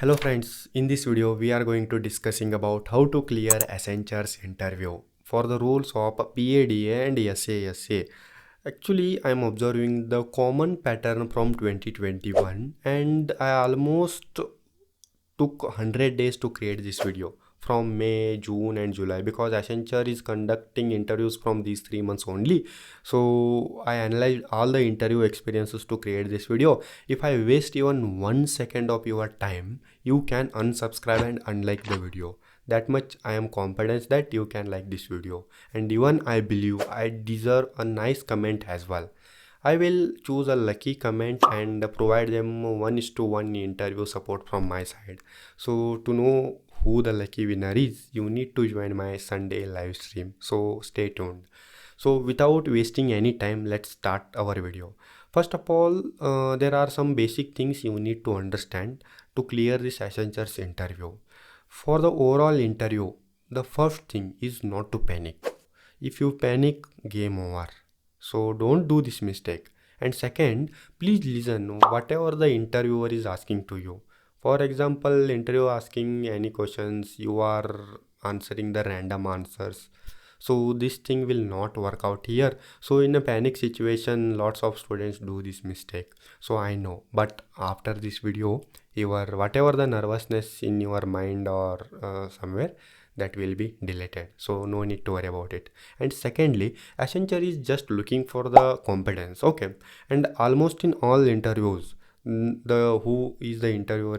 Hello friends, in this video we are going to discussing about how to clear Accenture's interview for the roles of PADA and SASA. Actually, I am observing the common pattern from 2021 and I almost took 100 days to create this video from May, June and July because Accenture is conducting interviews from these 3 months only. So I analyzed all the interview experiences to create this video. If I waste even 1 second of your time, you can unsubscribe and unlike the video. That much I am confident that you can like this video, and even I believe I deserve a nice comment as well. I will choose a lucky comment and provide them 1:1 interview support from my side. So to know who the lucky winner is, you need to join my Sunday live stream. So stay tuned. So without wasting any time, let's start our video. First of all, there are some basic things you need to understand to clear this Accenture's interview. For the overall interview, the first thing is not to panic. If you panic, game over. So don't do this mistake. And second, please listen whatever the interviewer is asking to you. For example, interview asking any questions, you are answering the random answers. So this thing will not work out here. So in a panic situation, lots of students do this mistake. So I know, but after this video, your whatever the nervousness in your mind or somewhere, that will be deleted, so no need to worry about it. And secondly, Accenture is just looking for the competence, okay? And almost in all interviews, the who is the interviewer,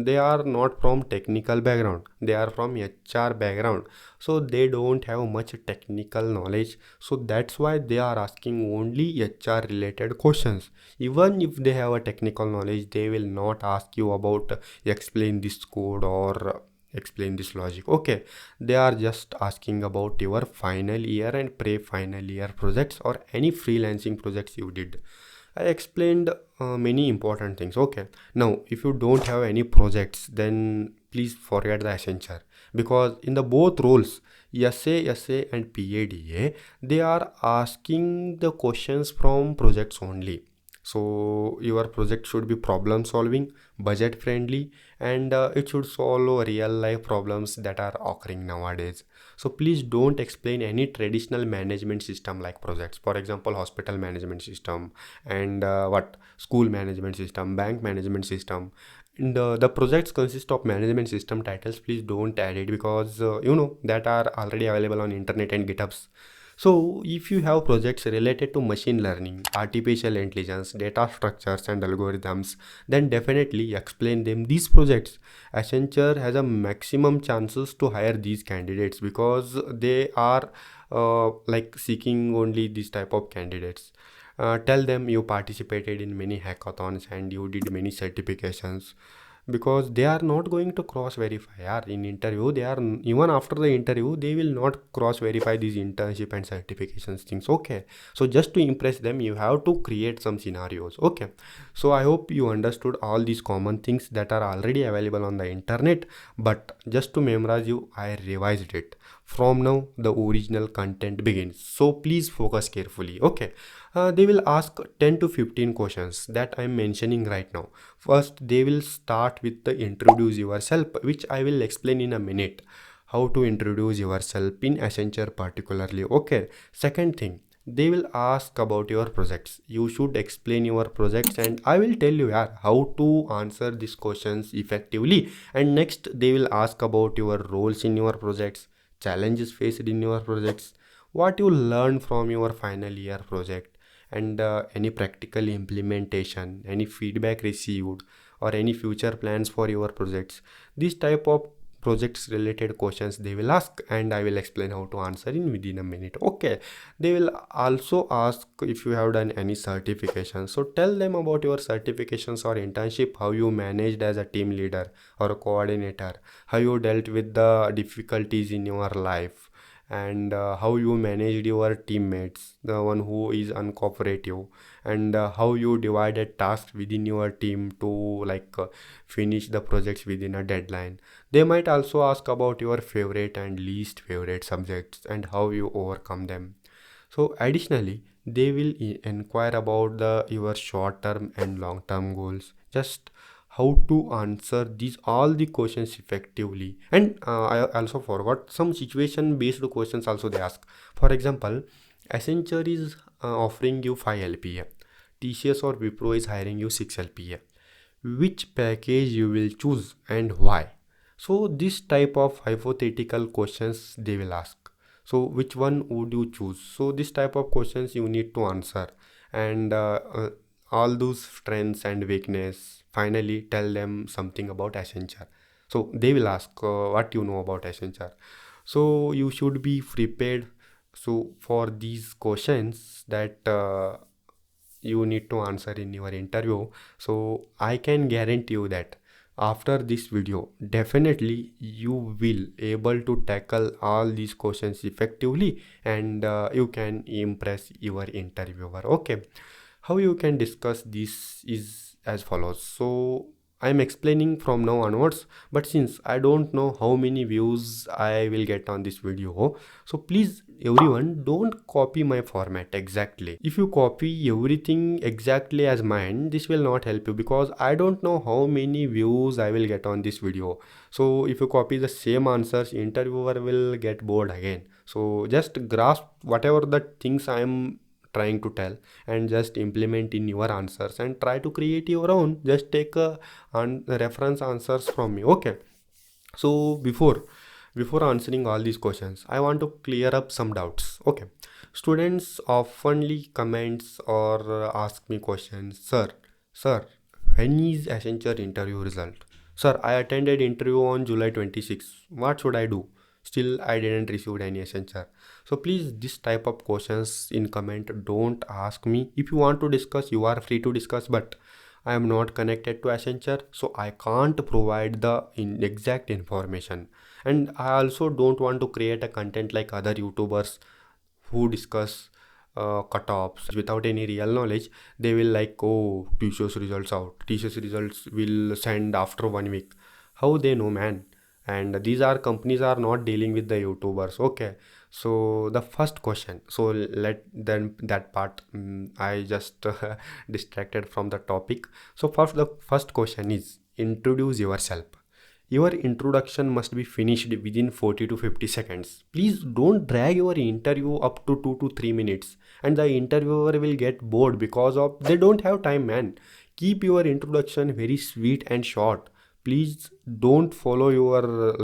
they are not from technical background, they are from HR background, so they don't have much technical knowledge. So that's why they are asking only HR related questions. Even if they have a technical knowledge, they will not ask you about explain this code or explain this logic, okay? They are just asking about your final year and pre-final year projects or any freelancing projects you did. I explained many important things, okay? Now if you don't have any projects, then please forget the Accenture, because in the both roles, SA and PADA, they are asking the questions from projects only. So your project should be problem solving, budget friendly, and it should solve real life problems that are occurring nowadays. So please don't explain any traditional management system like projects, for example hospital management system and what school management system, bank management system. And the projects consist of management system titles. Please don't add it, because that are already available on internet and githubs. So if you have projects related to machine learning, artificial intelligence, data structures and algorithms, then definitely explain them these projects. Accenture has a maximum chances to hire these candidates because they are like seeking only this type of candidates. Tell them you participated in many hackathons and you did many certifications, because they are not going to cross verify. Yeah, in interview they are, even after the interview they will not cross verify these internship and certifications things, okay? So just to impress them, you have to create some scenarios, okay? So I hope you understood all these common things that are already available on the internet, but just to memorize you, I revised it. From now the original content begins, so please focus carefully, okay? They will ask 10 to 15 questions that I'm mentioning right now. First, they will start with the introduce yourself, which I will explain in a minute. How to introduce yourself in Accenture particularly. Okay. Second thing, they will ask about your projects. You should explain your projects, and I will tell you, yeah, how to answer these questions effectively. And next, they will ask about your roles in your projects, challenges faced in your projects, what you learned from your final year project, and any practical implementation, any feedback received, or any future plans for your projects. These type of projects related questions they will ask, and I will explain how to answer in within a minute, okay? They will also ask if you have done any certification, so tell them about your certifications or internship, how you managed as a team leader or a coordinator, how you dealt with the difficulties in your life, and how you managed your teammates, the one who is uncooperative, and how you divided tasks within your team to finish the projects within a deadline. They might also ask about your favorite and least favorite subjects and how you overcome them. So additionally, they will inquire about the your short term and long term goals. Just how to answer these all the questions effectively. And I also forgot some situation based questions also they ask. For example, Accenture is offering you 5 LPA, TCS or Wipro is hiring you 6 LPA. Which package you will choose and why? So this type of hypothetical questions they will ask. So which one would you choose? So this type of questions you need to answer, and all those strengths and weakness. Finally, tell them something about Accenture. So they will ask what you know about Accenture. So you should be prepared. So for these questions that you need to answer in your interview. So I can guarantee you that after this video definitely you will able to tackle all these questions effectively, and you can impress your interviewer. Okay, how you can discuss this is as follows. So I'm explaining from now onwards, but since I don't know how many views I will get on this video, so please everyone don't copy my format exactly. If you copy everything exactly as mine, this will not help you because I don't know how many views I will get on this video. So if you copy the same answers, interviewer will get bored again. So just grasp whatever the things I am trying to tell and just implement in your answers and try to create your own. Just take reference answers from me. Okay, so before answering all these questions, I want to clear up some doubts. Okay, students oftenly comments or ask me questions. Sir, when is Accenture interview result? Sir, I attended interview on July 26. What should I do? Still, I didn't receive any Accenture. So please, this type of questions in comment don't ask me. If you want to discuss, you are free to discuss, but I am not connected to Accenture, so I can't provide the exact information. And I also don't want to create a content like other YouTubers who discuss cutoffs without any real knowledge. They will like, oh, TCS results out. TCS results will send after 1 week. How they know, man? And these are companies are not dealing with the YouTubers. Okay, so the first question. So let then that part. I just distracted from the topic. So first, the first question is introduce yourself. Your introduction must be finished within 40 to 50 seconds. Please don't drag your interview up to 2 to 3 minutes, and the interviewer will get bored because of they don't have time, man. Keep your introduction very sweet and short. Please don't follow your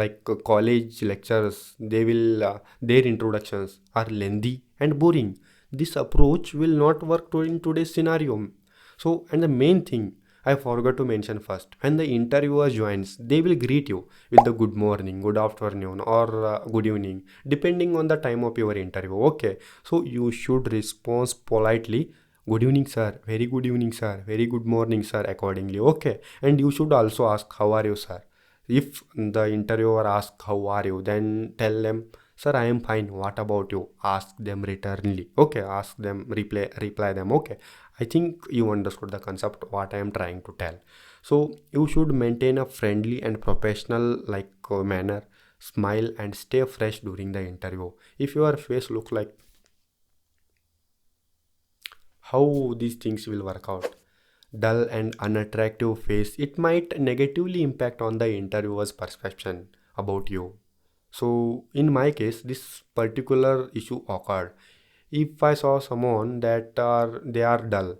college lectures. They will their introductions are lengthy and boring. This approach will not work in today's scenario. So, and the main thing I forgot to mention first, when the interviewer joins, they will greet you with the good morning, good afternoon, or good evening, depending on the time of your interview. Okay, so you should respond politely. Good evening, sir. Very good evening, sir. Very good morning, sir. Accordingly, okay. And you should also ask, how are you, sir? If the interviewer asks, how are you, then tell them, sir, I am fine. What about you? Ask them returnly. Okay, ask them, reply them. Okay, I think you understood the concept what I am trying to tell. So you should maintain a friendly and professional manner, smile and stay fresh during the interview. If your face look like, how these things will work out? Dull and unattractive face, it might negatively impact on the interviewer's perception about you. So in my case, this particular issue occurred. If I saw someone that are they are dull,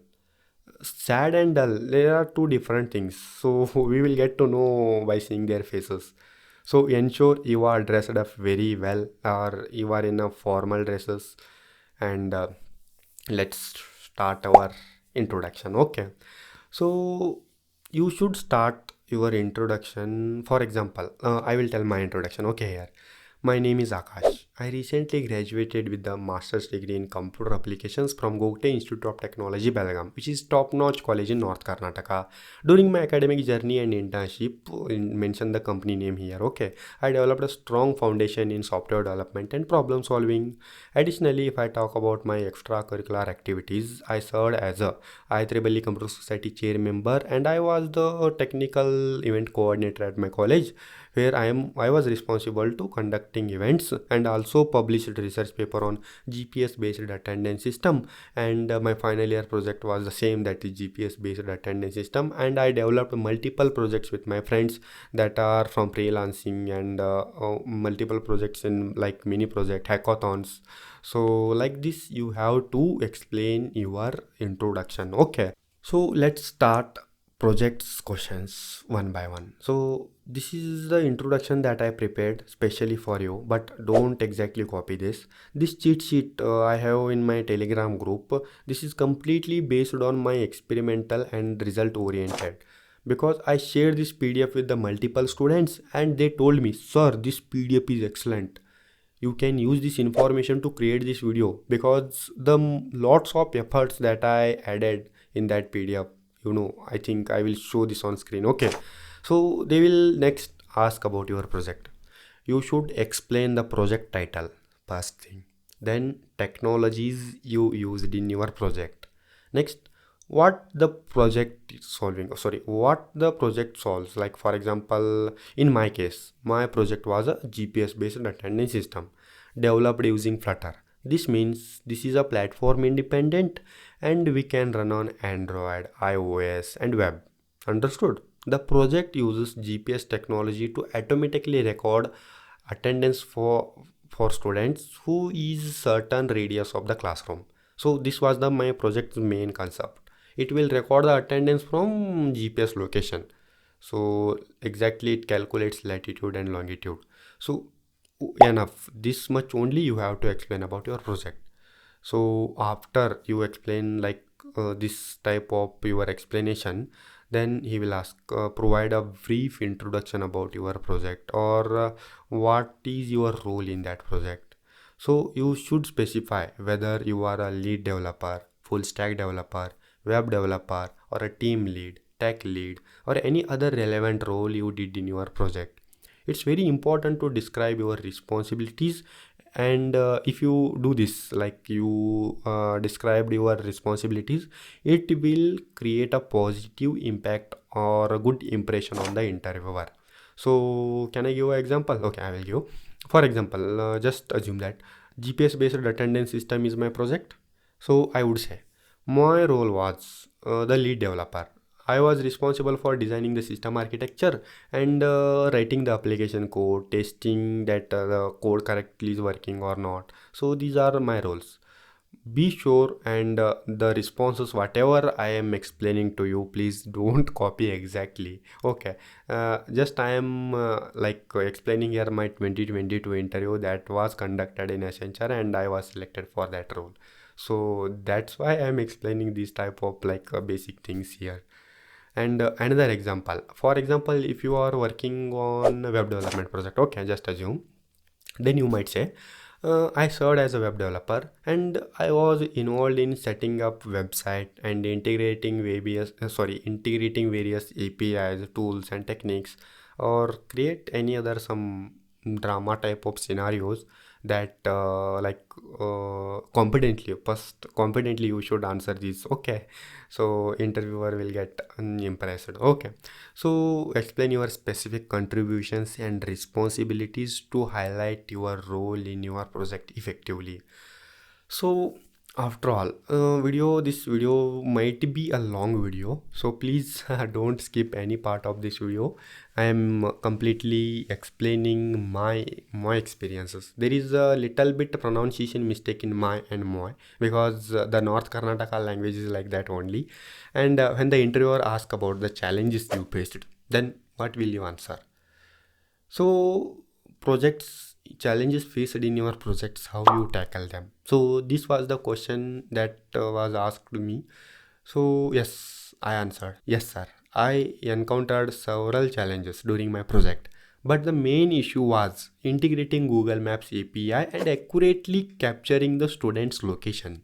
sad and dull, there are two different things. So we will get to know by seeing their faces. So ensure you are dressed up very well, or you are in a formal dresses, and let's start our introduction. Okay, so you should start your introduction. For example, I will tell my introduction. Okay, here. My name is Akash. I recently graduated with the master's degree in computer applications from Gogte Institute of Technology, Belgaum, which is top-notch college in North Karnataka. During my academic journey and internship, mention the company name here. Okay, I developed a strong foundation in software development and problem solving. Additionally, if I talk about my extracurricular activities, I served as a IEEE Computer Society chair member, and I was the technical event coordinator at my college, where I was responsible to conducting events and also published research paper on GPS based attendance system. And my final year project was the same, that is GPS based attendance system. And I developed multiple projects with my friends that are from freelancing, and multiple projects in like mini project hackathons. So like this you have to explain your introduction. Okay, so let's start projects questions one by one. So this is the introduction that I prepared specially for you, but don't exactly copy this. This cheat sheet I have in my Telegram group. This is completely based on my experimental and result oriented, because I shared this PDF with the multiple students and they told me, sir, this PDF is excellent, you can use this information to create this video, because the lots of efforts that I added in that PDF. I think I will show this on screen. Okay, so they will next ask about your project. You should explain the project title first thing, then technologies you used in your project. Next, what the project is solving, sorry, what the project solves. Like for example, in my case, my project was a GPS based attendance system developed using Flutter. This means this is a platform independent and we can run on Android, iOS and web. Understood? The project uses GPS technology to automatically record attendance for students who is certain radius of the classroom. So this was the my project's main concept. It will record the attendance from GPS location. So exactly it calculates latitude and longitude. So enough, this much only you have to explain about your project. So after you explain like this type of your explanation, then he will ask, provide a brief introduction about your project, or what is your role in that project. So you should specify whether you are a lead developer, full stack developer, web developer, or a team lead, tech lead, or any other relevant role you did in your project. It's very important to describe your responsibilities. And if you do this, like you described your responsibilities, it will create a positive impact or a good impression on the interviewer. So can I give an example? Okay, I will give. For example, just assume that GPS based attendance system is my project. So I would say my role was the lead developer. I was responsible for designing the system architecture and writing the application code, testing that the code correctly is working or not. So these are my roles. Be sure and the responses whatever I am explaining to you, please don't copy exactly. Okay, just I am explaining here my 2022 interview that was conducted in Accenture and I was selected for that role. So that's why I am explaining these type of basic things here. And another example, for example, if you are working on a web development project, okay, just assume, then you might say, I served as a web developer and I was involved in setting up website and integrating various APIs, tools and techniques, or create any other some drama type of scenarios that competently you should answer these. Okay, so interviewer will get impressed. Okay, so explain your specific contributions and responsibilities to highlight your role in your project effectively. So after all, this video might be a long video, so please don't skip any part of this video. I am completely explaining my experiences. There is a little bit pronunciation mistake in my and my, because the North Karnataka language is like that only. And when the interviewer asks about the challenges you faced, then what will you answer? So projects, challenges faced in your projects, how you tackle them. So this was the question that was asked to me. So yes, I answered, yes sir, I encountered several challenges during my project, but the main issue was integrating Google Maps API and accurately capturing the student's location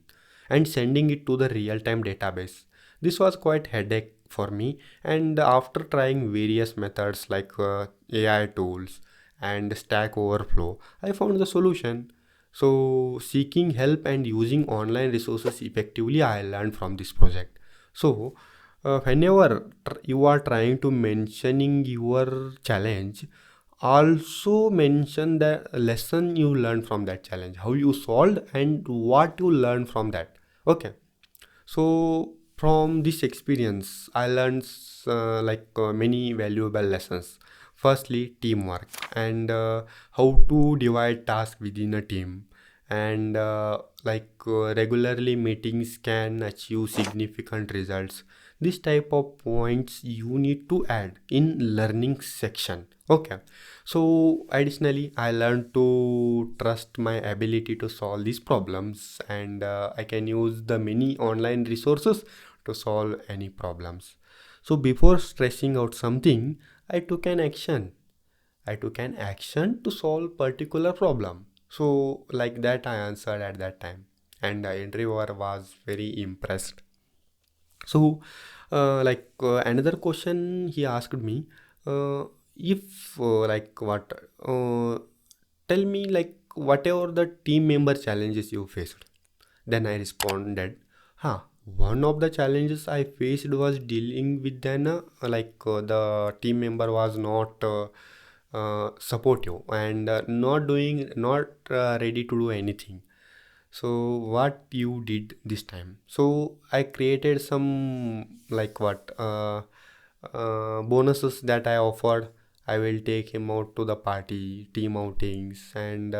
and sending it to the real-time database. This was quite headache for me, and after trying various methods like AI tools and Stack Overflow, I found the solution. So seeking help and using online resources effectively, I learned from this project. So whenever you are trying to mentioning your challenge, Also mention the lesson you learned from that challenge, how you solved and what you learned from that. Okay. So from this experience, I learned many valuable lessons. Firstly, teamwork and how to divide tasks within a team, and regularly meetings can achieve significant results. This type of points you need to add in learning section. Okay. So additionally, I learned to trust my ability to solve these problems, and I can use the many online resources to solve any problems. So before stressing out something, I took an action. I took an action to solve particular problem. So like that I answered at that time, and the interviewer was very impressed. So another question he asked me, if like what tell me like whatever the team member challenges you faced. Then I responded, huh, one of the challenges I faced was dealing with the team member was not supportive and not ready to do anything. So what you did this time? So I created some bonuses that I offered. I will take him out to the party, team outings, and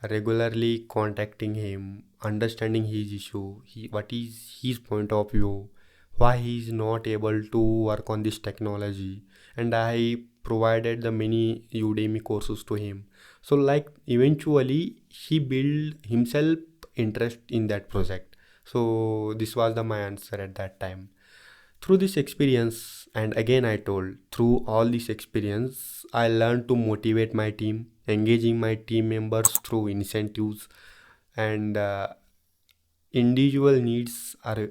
regularly contacting him, understanding his issue, what is his point of view, why he is not able to work on this technology, and I provided the many Udemy courses to him. So like eventually he built himself interest in that project. So this was my answer at that time. Through this experience, and again I told, through all this experience, I learned to motivate my team, engaging my team members through incentives, and individual needs are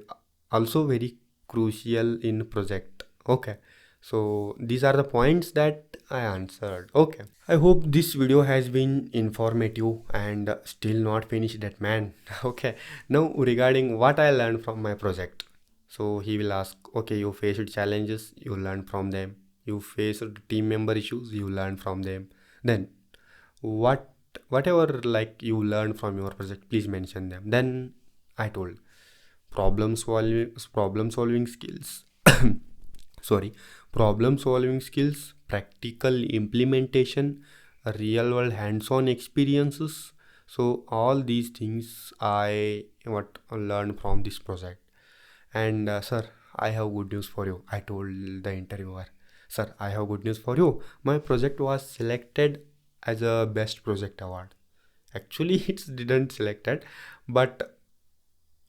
also very crucial in project. Okay. So these are the points that I answered. Okay. I hope this video has been informative and still not finished that man. Okay. Now regarding what I learned from my project. So he will ask, okay, you faced challenges, you learn from them. You faced team member issues, you learn from them. Then what whatever like you learn from your project, please mention them. Then I told problem solving skills. Sorry, problem solving skills, practical implementation, real world hands-on experiences. So all these things I what learned from this project. And sir, I have good news for you. I told the interviewer, sir, I have good news for you. My project was selected as a best project award. Actually, it didn't selected, but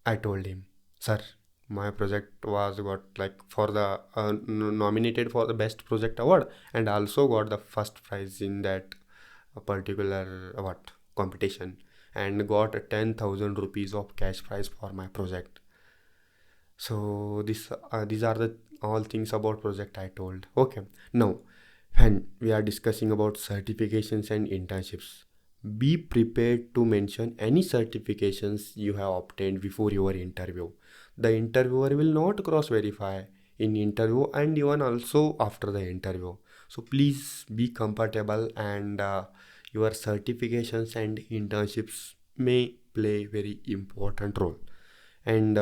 I told him, sir, my project was got like for the nominated for the best project award, and also got the first prize in that particular what competition, and got 10,000 rupees of cash prize for my project. So these are the all things about project I told. Okay. Now, when we are discussing about certifications and internships, be prepared to mention any certifications you have obtained before your interview. The interviewer will not cross verify in interview and even also after the interview. So please be comfortable, and your certifications and internships may play very important role. And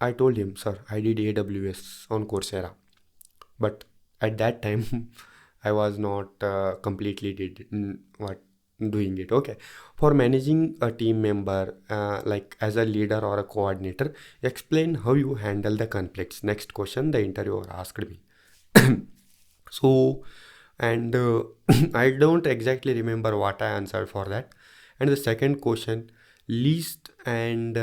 I told him, sir, I did AWS on Coursera, but at that time I was not completely did what doing it. Okay. For managing a team member, like as a leader or a coordinator, explain how you handle the conflicts. Next question the interviewer asked me. So, and I don't exactly remember what I answered for that. And the second question, least and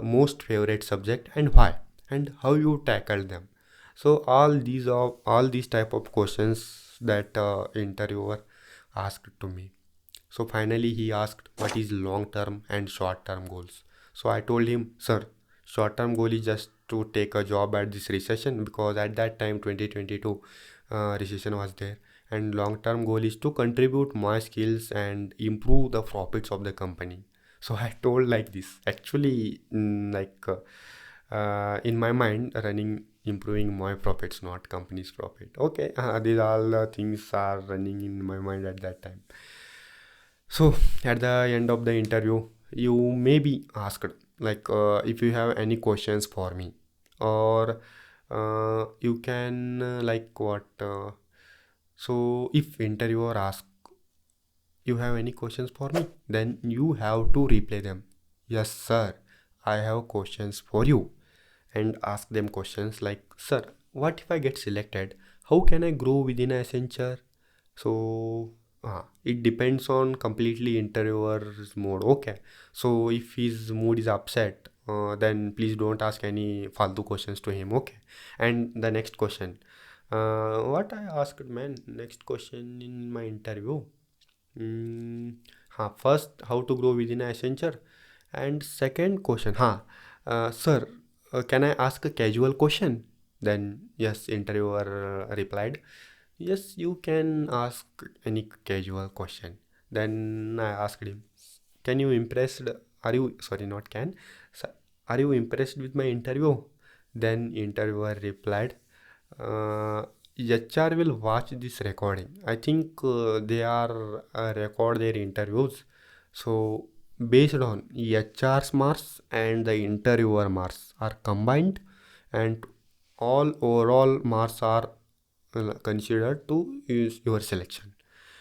most favorite subject and why, and how you tackled them. So all these type of questions that interviewer asked to me. So finally he asked what is long term and short term goals. So I told him, sir, short term goal is just to take a job at this recession, because at that time 2022 recession was there, and long term goal is to contribute my skills and improve the profits of the company. So I told like this. Actually, in my mind running improving my profits, not company's profit. Okay, these all the things are running in my mind at that time. So at the end of the interview, you may be asked like if you have any questions for me, or you can like what. So if interviewer asks you have any questions for me, then you have to reply them. Yes, sir. I have questions for you, and ask them questions like, sir, what if I get selected? How can I grow within Accenture? So it depends on completely interviewer's mood. Okay. So if his mood is upset, then please don't ask any faltu questions to him. Okay. And the next question. What I asked, man, next question in my interview. First, how to grow within Accenture, and second question, sir, can I ask a casual question? Then yes, interviewer replied, yes, you can ask any casual question. Then I asked him, can you impressed? Are you sorry, not can? Are you impressed with my interview? Then interviewer replied, uh, HR will watch this recording. I think they are record their interviews. So based on HR's marks and the interviewer marks are combined, and all overall marks are considered to use your selection.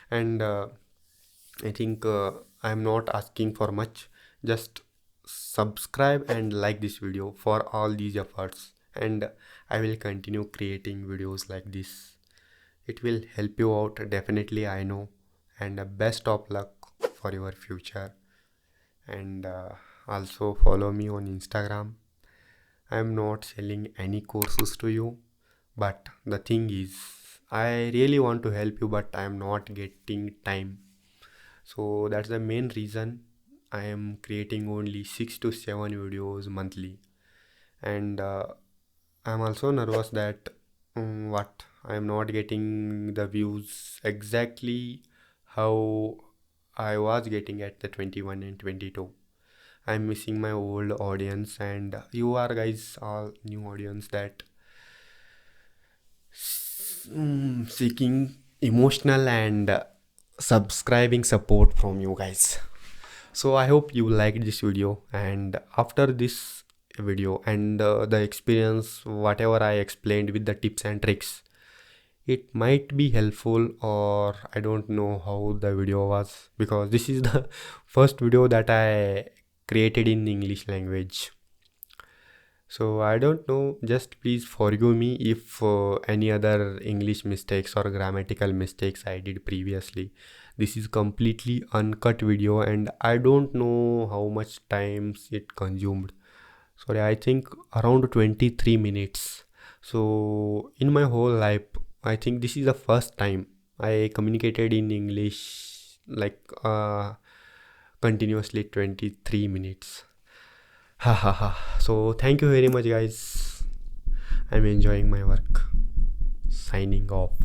And I think I'm not asking for much. Just subscribe and like this video for all these efforts, and I will continue creating videos like this. It will help you out definitely, I know. And best of luck for your future. And also follow me on Instagram. I'm not selling any courses to you, but the thing is, I really want to help you, but I'm not getting time. So that's the main reason I am creating only 6 to 7 videos monthly. And I'm also nervous that what I am not getting the views exactly how I was getting at the 21 and 22. I'm missing my old audience, and you are guys all new audience that seeking emotional and subscribing support from you guys. So I hope you liked this video, and after this video and the experience whatever I explained with the tips and tricks, it might be helpful, or I don't know how the video was, because this is the first video that I created in English language. So I don't know, just please forgive me if any other English mistakes or grammatical mistakes I did previously. This is completely uncut video, and I don't know how much times it consumed. Sorry, I think around 23 minutes. So in my whole life, I think this is the first time I communicated in English like continuously 23 minutes. Ha ha ha. So thank you very much guys. I'm enjoying my work. Signing off.